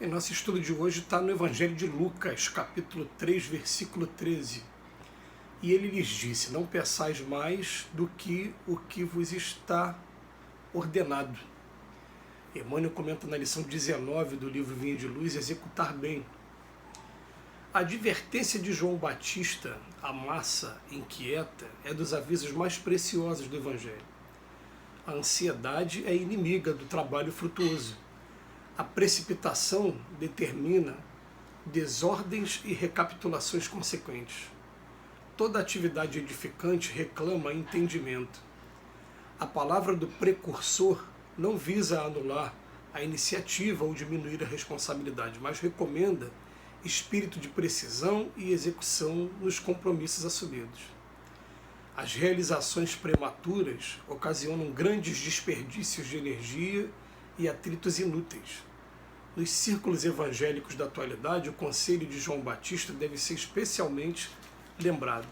E nosso estudo de hoje está no Evangelho de Lucas, capítulo 3, versículo 13. E ele lhes disse: não peçais mais do que o que vos está ordenado. Emmanuel comenta na lição 19 do livro Vinha de Luz, executar bem. A advertência de João Batista à massa inquieta é dos avisos mais preciosos do Evangelho. A ansiedade é inimiga do trabalho frutuoso. A precipitação determina desordens e recapitulações consequentes. Toda atividade edificante reclama entendimento. A palavra do precursor não visa anular a iniciativa ou diminuir a responsabilidade, mas recomenda espírito de precisão e execução nos compromissos assumidos. As realizações prematuras ocasionam grandes desperdícios de energia e atritos inúteis. Nos círculos evangélicos da atualidade, o conselho de João Batista deve ser especialmente lembrado.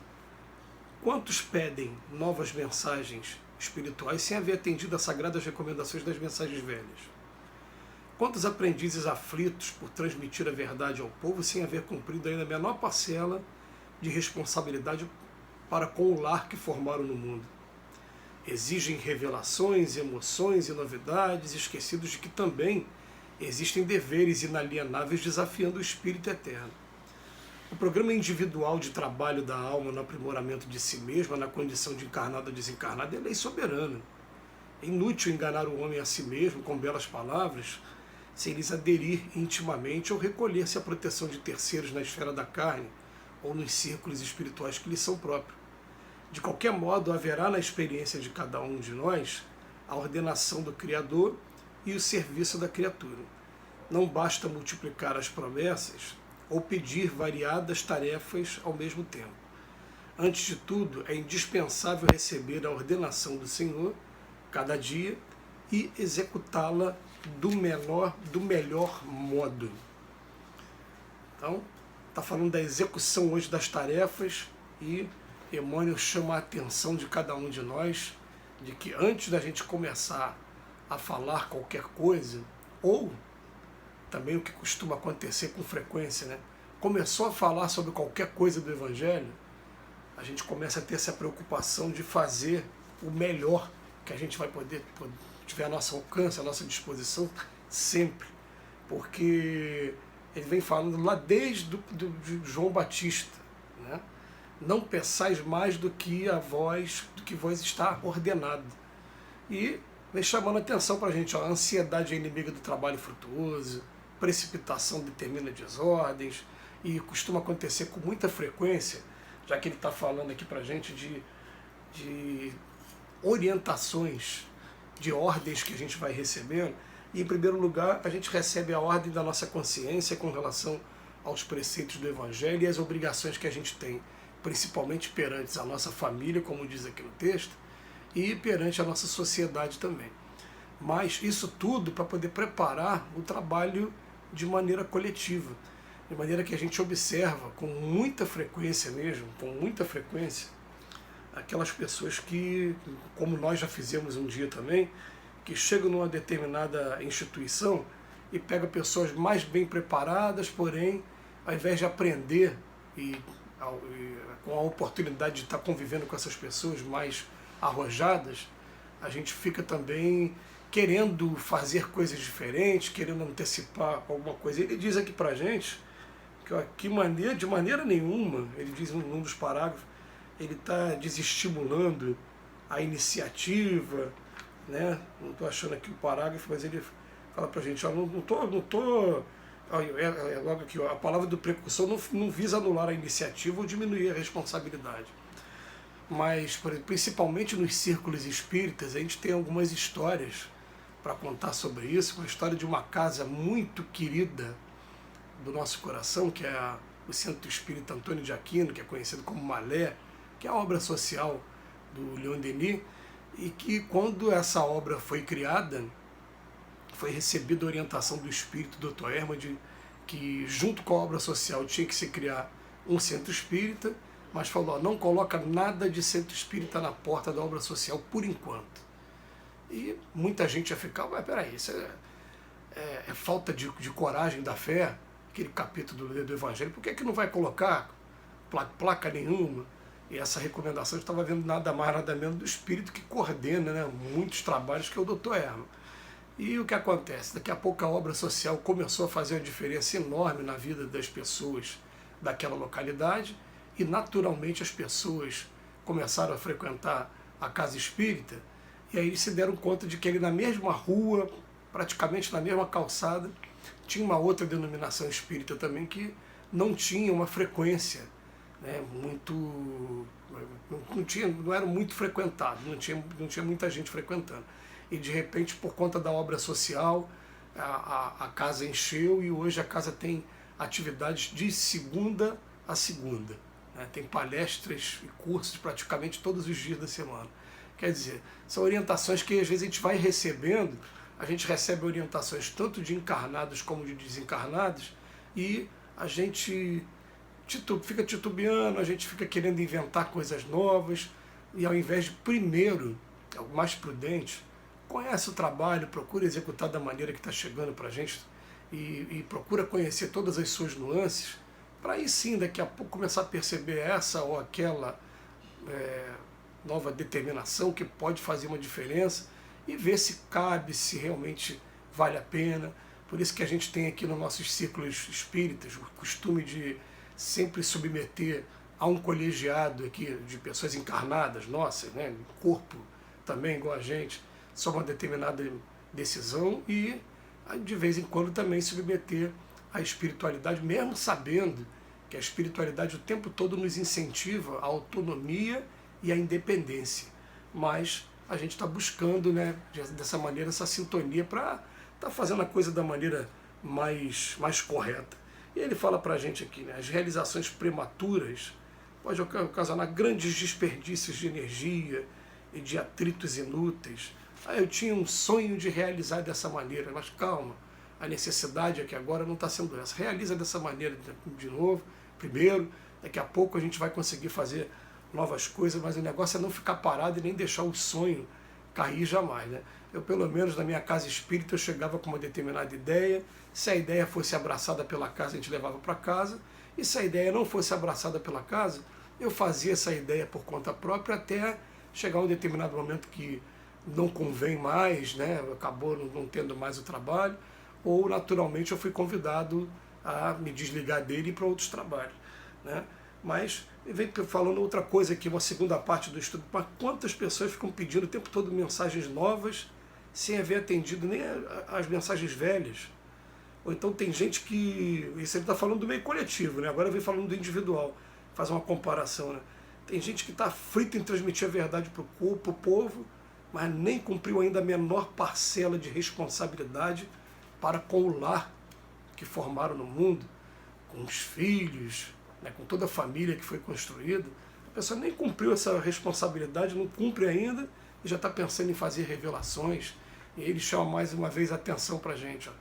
Quantos pedem novas mensagens espirituais sem haver atendido às sagradas recomendações das mensagens velhas? Quantos aprendizes aflitos por transmitir a verdade ao povo sem haver cumprido ainda a menor parcela de responsabilidade para com o lar que formaram no mundo? Exigem revelações, emoções e novidades, esquecidos de que também existem deveres inalienáveis desafiando o espírito eterno. O programa individual de trabalho da alma no aprimoramento de si mesma, na condição de encarnado ou desencarnado, é lei soberana. É inútil enganar o homem a si mesmo com belas palavras, sem lhes aderir intimamente ou recolher-se à proteção de terceiros na esfera da carne ou nos círculos espirituais que lhes são próprios. De qualquer modo, haverá na experiência de cada um de nós a ordenação do Criador e o serviço da criatura. Não basta multiplicar as promessas ou pedir variadas tarefas ao mesmo tempo. Antes de tudo, é indispensável receber a ordenação do Senhor cada dia e executá-la do melhor modo. Então, está falando da execução hoje das tarefas e Emmanuel chama a atenção de cada um de nós de que antes da gente começar a falar qualquer coisa, ou também o que costuma acontecer com frequência, né? Começou a falar sobre qualquer coisa do Evangelho, a gente começa a ter essa preocupação de fazer o melhor que a gente vai poder tiver a nosso alcance, a nossa disposição, sempre. Porque ele vem falando lá desde de João Batista, né? Não peçais mais do que vos está ordenado. E vem chamando a atenção para a gente, ó, a ansiedade é inimiga do trabalho frutuoso, precipitação determina desordens, e costuma acontecer com muita frequência, já que ele está falando aqui para a gente de orientações, de ordens que a gente vai recebendo. E, em primeiro lugar, a gente recebe a ordem da nossa consciência com relação aos preceitos do Evangelho e as obrigações que a gente tem, principalmente perante a nossa família, como diz aqui no texto, e perante a nossa sociedade também. Mas isso tudo para poder preparar o trabalho de maneira coletiva, de maneira que a gente observa com muita frequência mesmo, com muita frequência, aquelas pessoas que, como nós já fizemos um dia também, que chegam numa determinada instituição e pegam pessoas mais bem preparadas, porém, ao invés de aprender com a oportunidade de estar convivendo com essas pessoas mais arrojadas, a gente fica também querendo fazer coisas diferentes, querendo antecipar alguma coisa. Ele diz aqui pra gente que de maneira nenhuma, ele diz num dos parágrafos, ele está desestimulando a iniciativa, né? Não estou achando aqui o parágrafo, mas ele fala pra gente, ó, logo aqui, ó, a palavra do precursor não visa anular a iniciativa ou diminuir a responsabilidade. Mas, principalmente nos círculos espíritas, a gente tem algumas histórias para contar sobre isso. Uma história de uma casa muito querida do nosso coração, que é o Centro Espírita Antônio de Aquino, que é conhecido como Malé, que é a obra social do Leon Denis, e que, quando essa obra foi criada, foi recebida a orientação do espírito Dr. Herman, que junto com a obra social tinha que se criar um centro espírita, mas falou, ó, não coloca nada de centro espírita na porta da obra social por enquanto. E muita gente ia ficar, mas peraí, isso é falta de coragem da fé, aquele capítulo do Evangelho, por que não vai colocar placa nenhuma? E essa recomendação eu estava vendo nada mais, nada menos do espírito que coordena, né, muitos trabalhos, que é o Dr. Herman. E o que acontece? Daqui a pouco a obra social começou a fazer uma diferença enorme na vida das pessoas daquela localidade e naturalmente as pessoas começaram a frequentar a casa espírita e aí eles se deram conta de que ali na mesma rua, praticamente na mesma calçada, tinha uma outra denominação espírita também que não tinha uma frequência, né, não era muito frequentado, não tinha muita gente frequentando. E de repente, por conta da obra social, a casa encheu e hoje a casa tem atividades de segunda a segunda, né? Tem palestras e cursos praticamente todos os dias da semana. Quer dizer, são orientações que às vezes a gente vai recebendo, a gente recebe orientações tanto de encarnados como de desencarnados e a gente fica titubeando, a gente fica querendo inventar coisas novas e ao invés de primeiro, é o mais prudente, conhece o trabalho, procura executar da maneira que está chegando para a gente e procura conhecer todas as suas nuances, para aí sim, daqui a pouco, começar a perceber essa ou aquela nova determinação que pode fazer uma diferença e ver se cabe, se realmente vale a pena. Por isso que a gente tem aqui nos nossos círculos espíritas o costume de sempre submeter a um colegiado aqui de pessoas encarnadas, nossas, né, corpo também igual a gente, sobre uma determinada decisão e de vez em quando também submeter à espiritualidade, mesmo sabendo que a espiritualidade o tempo todo nos incentiva a autonomia e a independência. Mas a gente está buscando, né, dessa maneira, essa sintonia para estar fazendo a coisa da maneira mais correta. E ele fala para a gente aqui, né, as realizações prematuras podem ocasionar grandes desperdícios de energia e de atritos inúteis. Eu tinha um sonho de realizar dessa maneira, mas calma, a necessidade é que agora não está sendo essa. Realiza dessa maneira de novo, primeiro, daqui a pouco a gente vai conseguir fazer novas coisas, mas o negócio é não ficar parado e nem deixar o sonho cair jamais, né? Eu, pelo menos, na minha casa espírita, eu chegava com uma determinada ideia, se a ideia fosse abraçada pela casa, a gente levava para casa, e se a ideia não fosse abraçada pela casa, eu fazia essa ideia por conta própria até chegar um determinado momento que não convém mais, né? Acabou não tendo mais o trabalho, ou naturalmente eu fui convidado a me desligar dele e ir para outros trabalhos, né? Mas vem falando outra coisa aqui, uma segunda parte do estudo, mas quantas pessoas ficam pedindo o tempo todo mensagens novas sem haver atendido nem as mensagens velhas? Ou então tem gente que, isso ele está falando do meio coletivo, né? Agora vem falando do individual, faz uma comparação, né? Tem gente que está frita em transmitir a verdade para o povo, mas nem cumpriu ainda a menor parcela de responsabilidade para com o lar que formaram no mundo, com os filhos, né, com toda a família que foi construída. A pessoa nem cumpriu essa responsabilidade, não cumpre ainda e já está pensando em fazer revelações. E ele chama mais uma vez a atenção para a gente. Ó.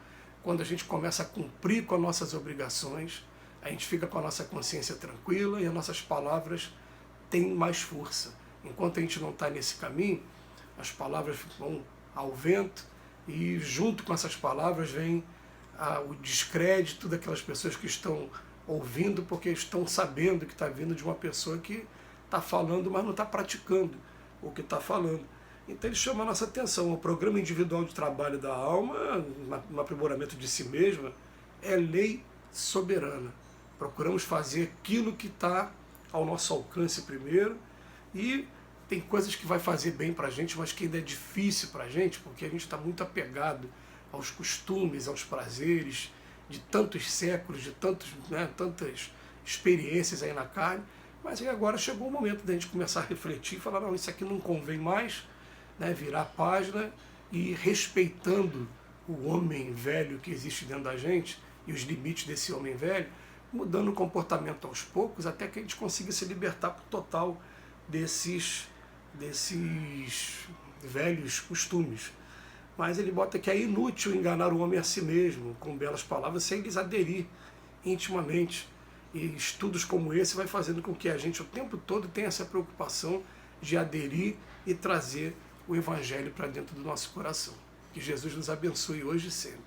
Quando a gente começa a cumprir com as nossas obrigações, a gente fica com a nossa consciência tranquila e as nossas palavras têm mais força. Enquanto a gente não está nesse caminho, as palavras vão ao vento e junto com essas palavras vem o descrédito daquelas pessoas que estão ouvindo porque estão sabendo que está vindo de uma pessoa que está falando, mas não está praticando o que está falando. Então ele chama a nossa atenção. O programa individual de trabalho da alma, no aprimoramento de si mesma, é lei soberana. Procuramos fazer aquilo que está ao nosso alcance primeiro e tem coisas que vai fazer bem para a gente, mas que ainda é difícil para a gente, porque a gente está muito apegado aos costumes, aos prazeres de tantos séculos, de tantas experiências aí na carne, mas aí agora chegou o momento da gente começar a refletir e falar, não, isso aqui não convém mais, né, virar a página e respeitando o homem velho que existe dentro da gente e os limites desse homem velho, mudando o comportamento aos poucos até que a gente consiga se libertar por total desses velhos costumes. Mas ele bota que é inútil enganar o homem a si mesmo com belas palavras sem lhes aderir intimamente. E estudos como esse vai fazendo com que a gente o tempo todo tenha essa preocupação de aderir e trazer o Evangelho para dentro do nosso coração. Que Jesus nos abençoe hoje e sempre.